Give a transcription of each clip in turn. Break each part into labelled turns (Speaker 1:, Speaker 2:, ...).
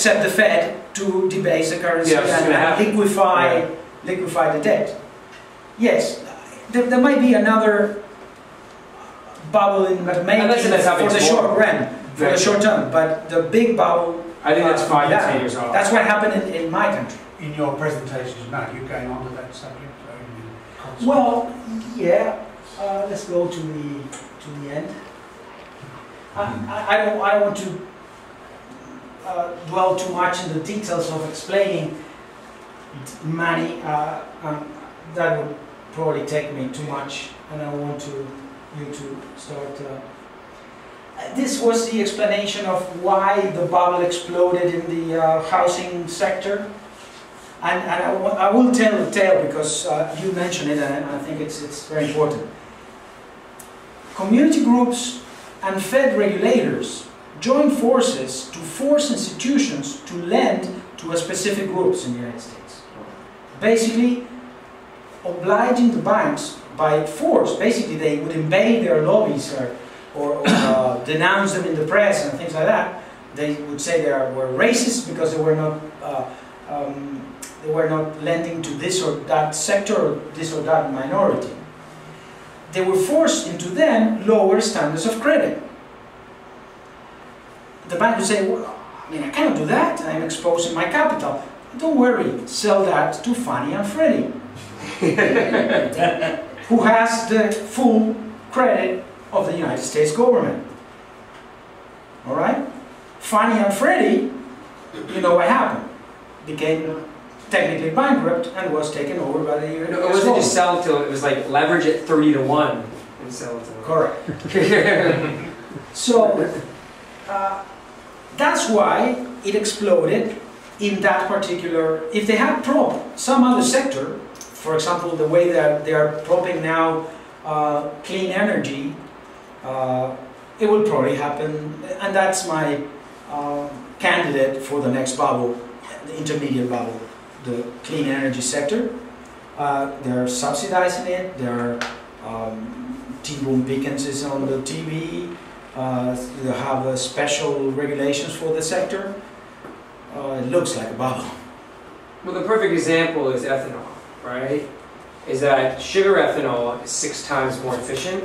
Speaker 1: set the Fed to debase the currency and liquefy the debt. Yes, there might be another bubble in the making for the short run, for the short term, but the big bubble,
Speaker 2: I think that's 5 to 10 years off.
Speaker 1: That's what happened in my country.
Speaker 3: In your presentations, Matt, you're going on to that subject.
Speaker 1: Well, yeah. Let's go to the end. I don't want to dwell too much in the details of explaining money. That would probably take me too much, and I want you to start. This was the explanation of why the bubble exploded in the housing sector. And I will tell the tale because you mentioned it, and I think it's very important. Community groups and Fed regulators joined forces to force institutions to lend to a specific groups in the United States. Basically, obliging the banks by force. Basically, they would invade their lobbies or denounce them in the press and things like that. They would say they were racist because they were not lending to this or that sector or this or that minority. They were forced into then lower standards of credit. The bank would say, well, I mean, I cannot do that, I'm exposing my capital. Don't worry, sell that to Fannie and Freddie, who has the full credit of the United States government. All right? Fannie and Freddie, you know what happened? Became technically bankrupt and was taken over by the US.
Speaker 2: No, it wasn't just sell till it was like leverage at 30 to 1 and sell it to 1.
Speaker 1: Correct. So that's why it exploded in that particular. If they had propped some other sector, for example, the way that they are propping now clean energy, it will probably happen, and that's my candidate for the next bubble, the intermediate bubble. The clean energy sector. They're subsidizing it. There are T-Boone Pickens is on the TV. They have special regulations for the sector. It looks like a bubble.
Speaker 2: Well, the perfect example is ethanol, right? Is that sugar ethanol is 6 times more efficient,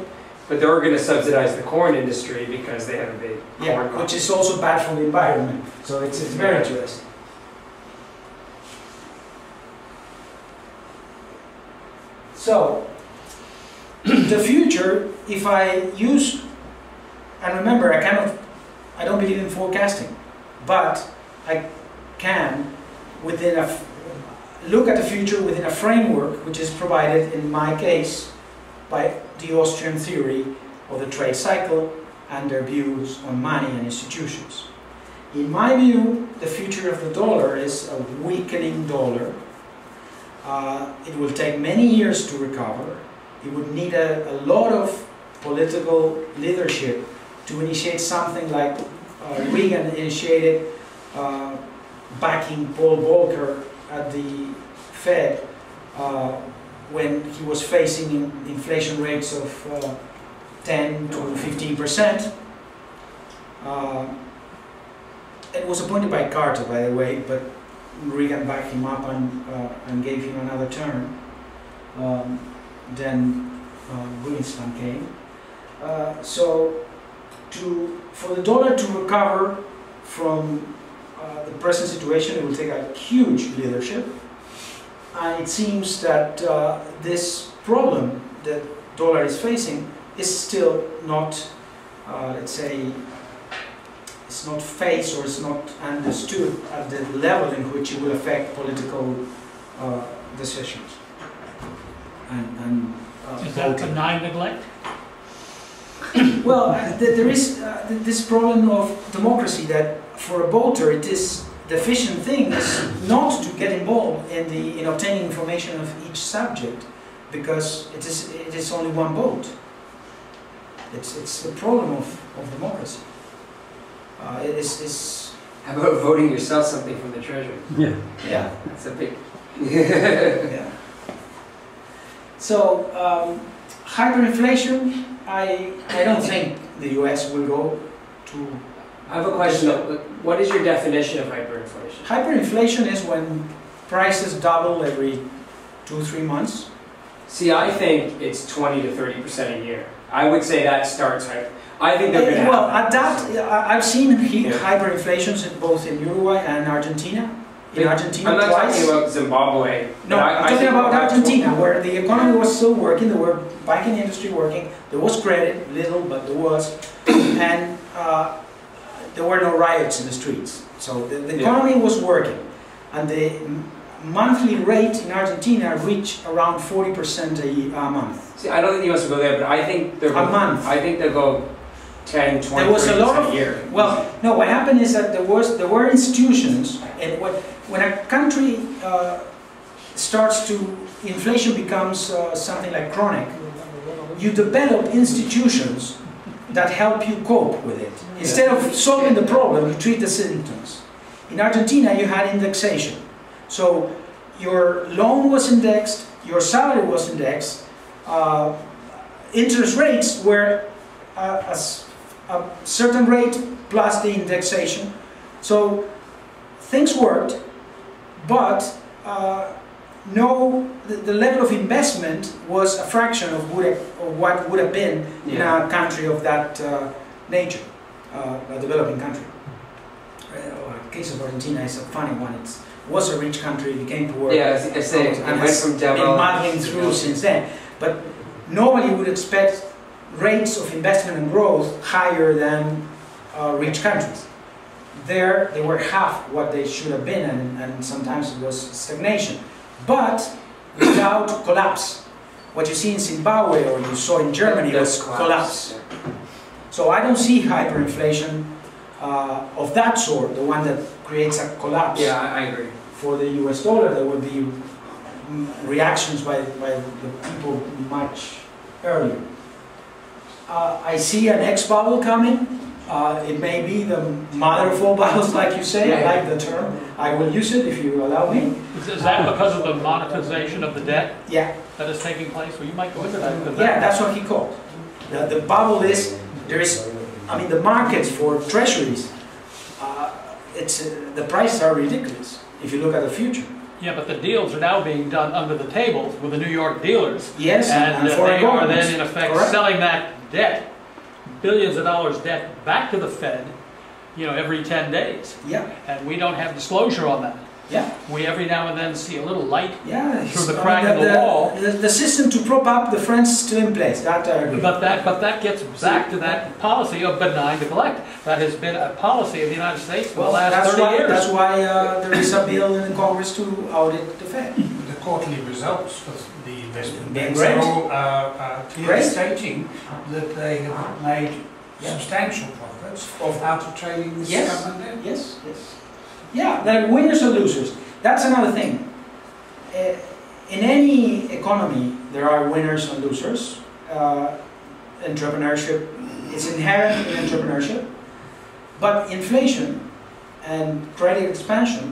Speaker 2: but they're going to subsidize the corn industry because they have a big corn crop.
Speaker 1: Which is also bad for the environment. So it's very interesting. So, the future, if I use, and remember, I don't believe in forecasting, but I can, look at the future within a framework which is provided, in my case, by the Austrian theory of the trade cycle and their views on money and institutions. In my view, the future of the dollar is a weakening dollar. It will take many years to recover. It would need a lot of political leadership to initiate something like Reagan initiated backing Paul Volcker at the Fed when he was facing inflation rates of 10 to 15%. It was appointed by Carter, by the way, but Reagan backed him up and gave him another term. Then Winston came. So for the dollar to recover from the present situation, it will take a huge leadership. And it seems that this problem that dollar is facing is still not, let's say, it's not faced or it's not understood at the level in which it will affect political decisions.
Speaker 4: Is that benign neglect?
Speaker 1: Well, there is this problem of democracy that for a voter it is the efficient thing is not to get involved in obtaining information of each subject because it is only one vote. It's the problem of democracy.
Speaker 2: How about voting yourself something from the treasury?
Speaker 4: Yeah.
Speaker 1: Yeah.
Speaker 2: That's a big...
Speaker 1: Yeah. So, hyperinflation, I don't think the US will go to
Speaker 2: I have a question though. What is your definition of hyperinflation?
Speaker 1: Hyperinflation is when prices double every 2-3 months.
Speaker 2: See, I think it's 20 to 30% a year. I would say that starts I think they're going to
Speaker 1: well,
Speaker 2: have
Speaker 1: at that, I've seen hyperinflations both in Uruguay and Argentina. In Argentina,
Speaker 2: I'm not
Speaker 1: twice.
Speaker 2: talking about Zimbabwe.
Speaker 1: No, I'm talking about Argentina, where the economy was still working, there were banking industry working, there was credit, little, but there was, and there were no riots in the streets. So the economy was working, and the monthly rate in Argentina reached around 40% a month.
Speaker 2: See, I don't think the U.S. will go there, but I think they'll go,
Speaker 1: a month.
Speaker 2: I think they'll go 10, 20,
Speaker 1: there was a lot of,
Speaker 2: a year.
Speaker 1: Well, no, what happened is that there were institutions, and when a country starts to, inflation becomes something like chronic, you develop institutions that help you cope with it. Instead of solving the problem, you treat the symptoms. In Argentina, you had indexation. So your loan was indexed, your salary was indexed, interest rates were a certain rate plus the indexation. So things worked, but the level of investment was a fraction of what would have been in a country of that nature, a developing country. The case of Argentina is a funny one. It was a rich country, became poor,
Speaker 2: yeah, I say,
Speaker 1: and
Speaker 2: went
Speaker 1: has
Speaker 2: from
Speaker 1: been muddling through since then. But nobody would expect rates of investment and growth higher than rich countries. There, they were half what they should have been, and sometimes it was stagnation. But without collapse. What you see in Zimbabwe or you saw in Germany was collapse. So I don't see hyperinflation of that sort, the one that creates a collapse.
Speaker 2: Yeah, I agree.
Speaker 1: For the US dollar, there will be reactions by the people much earlier. I see an X bubble coming. It may be the mother of all bubbles, like you say. I like the term. I will use it if you allow me.
Speaker 4: Is that because of the monetization of the debt
Speaker 1: that
Speaker 4: is taking place? Well, you might go into that.
Speaker 1: Yeah, that's what he called. The bubble is, the markets for treasuries, the prices are ridiculous if you look at the future.
Speaker 4: Yeah, but the deals are now being done under the table with the New York dealers.
Speaker 1: Yes,
Speaker 4: and they are then in effect
Speaker 1: correct,
Speaker 4: selling that debt, billions of dollars debt, back to the Fed, every 10 days.
Speaker 1: Yeah.
Speaker 4: And we don't have disclosure on that.
Speaker 1: Yeah.
Speaker 4: We every now and then see a little light through the
Speaker 1: I
Speaker 4: crack
Speaker 1: mean,
Speaker 4: in the wall.
Speaker 1: The system to prop up the French is still in place. That I agree.
Speaker 4: But that gets back to that policy of benign neglect. That has been a policy of the United States for the last 30 years.
Speaker 1: That's why there is a bill in Congress to audit the Fed.
Speaker 3: The quarterly results of the investment
Speaker 1: Being
Speaker 3: banks
Speaker 1: great.
Speaker 3: are clearly stating that they have made substantial profits out of trading this government debt.
Speaker 1: Yes, yes. Yeah, there are winners and losers. That's another thing. In any economy, there are winners and losers. Entrepreneurship is inherent in entrepreneurship. But inflation and credit expansion